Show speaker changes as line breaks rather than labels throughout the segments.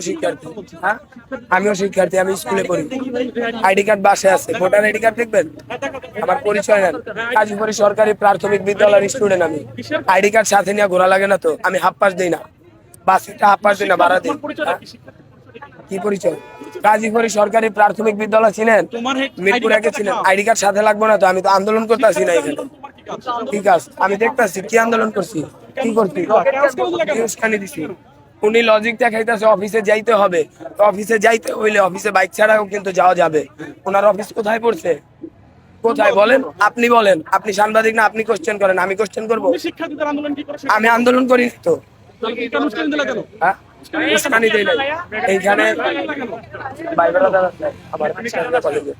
শিক্ষার্থী। হ্যাঁ, আমিও শিক্ষার্থী, আমি স্কুলে পড়ি। আইডি কার্ড বাসায় আছে, ভোটার আইডি কার্ড দেখবেন, আমার পরিচয় নেন। কাজীপুরি সরকারি প্রাথমিক বিদ্যালয়ের স্টুডেন্ট আমি। আইডি কার্ড সাথে নিয়ে ঘোরা লাগে না তো, আমি হাফ পাস দিই না, বাসটা হাফ পাস দিই না, ভাড়া দিই। কি পরিচয়? কাজীপুরি সরকারি প্রাথমিক বিদ্যালয় চিনেন? মিরপুর একে চিনেন? আইডি কার্ড সাথে লাগবে না তো, আমি তো আন্দোলন করতেছি না এখানে। ঠিক আছে, আমি দেখতেছি কি আন্দোলন করছি, কি করছি, উস্কানি দিছি। উনি লজিক দেখাইতেছে অফিসে যাইতে হবে, তো অফিসে যাইতে হইলে অফিসে বাইক ছাড়াও কিন্তু যাওয়া যাবে। ওনার অফিস কোথায় পড়ছে, কোথায় বলেন? আপনি বলেন, আপনি সাংবাদিক না, আপনি কোশ্চেন করেন, আমি কোশ্চেন করবো? আমি আন্দোলন করি তো। হ্যাঁ, উস্কানি দেই নাই। এইখানে ভাই ব্রাদার আছে আমার কলেজে।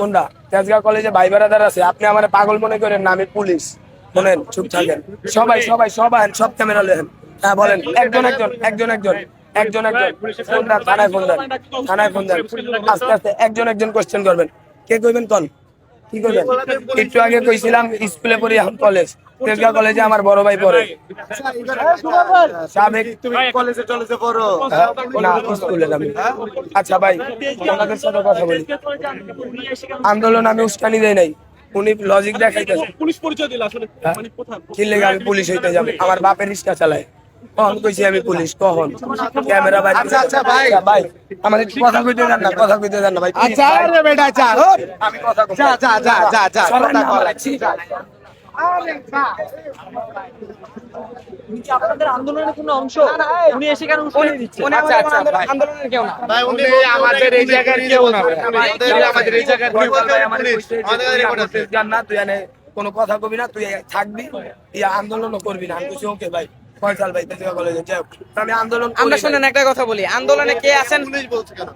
কোনটা? তেজগাঁও কলেজে ভাই ব্রাদার আছে। আপনি আমার পাগল মনে করেন না, আমি পুলিশ। শোনেন, চুপ থাকেন সবাই, সবাই সবাই, সব ক্যামেরা লেন। হ্যাঁ বলেন, একজন একজন একজন একজন একজন একজন ফোন দেন, থানায় ফোন দেন, থানায় ফোন দেন। আস্তে আস্তে একজন একজন কোশ্চেন করবেন। কে কইবেন কোন? কি করবেন? একটু আগে কইছিলাম স্কুলে পড়ি, এখন কলেজ। তেজগাঁও কলেজে আমার বড় ভাই পড়ে। সাবেক
তুমি কলেজে টলেজে পড়ো?
না, স্কুলে যাবি। আচ্ছা ভাই, ওনাদের সাথে কথা বলি। আন্দোলন আমি উস্কানি দেই নাই, উনি লজিক দেখাইতেছে।
পুলিশ পরিচয় দিল আসলে মানে কোথায়?
কি লেগে আমি পুলিশ হইতে যাব? আমার বাপের রিক্সা চালায়। কখন কইছি আমি পুলিশ? কখন? ক্যামেরা ভাই।
আচ্ছা আচ্ছা ভাই,
ভাই আমাদের কথা কইতে দেন না, কথা কইতে দেন না ভাই।
আচ্ছা রে বেটা, যা
আমি কথা কই।
যা যা যা যা যা
সরেন না,
কথা
আমার
বল।
লাগছি।
আপনাদের আন্দোলনের কোনো অংশ উনি এসে কেন উস্কানি দিচ্ছে?
আচ্ছা আচ্ছা ভাই,
আন্দোলনের কেউ না।
ভাই উনি আমাদের এই জায়গার কেউ না ভাই, আমাদের এই জায়গার কেউ না।
আমাদের রেকর্ড আছে। জান না, তুই এনে কোনো কথা কবি না, তুই থাকবি, ইয়া আন্দোলনও করবি না। আমি কইছি ওকে ভাই, ফয়সাল ভাই তেজগাঁও কলেজে যাও। আমি আন্দোলন
আমরা
করি
শুনেন
নাই।
একটা কথা বলি, আন্দোলনে কে আছেন?
পুলিশ বলছে কেন?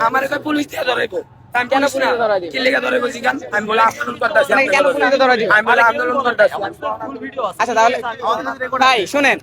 আমার এটা পুলিশ দিয়ে ধরাইবো। আমি
কেন
পুলিশ না,
পুলিশে ধরাই দিবে?
কি লেগে ধরে বলছি কেন? আমি বলে আন্দোলন করতেছি।
মানে কেন পুলিশে ধরাই দিবে?
আমি বলে আন্দোলন করতেছি।
আচ্ছা তাহলে ভাই শুনেন,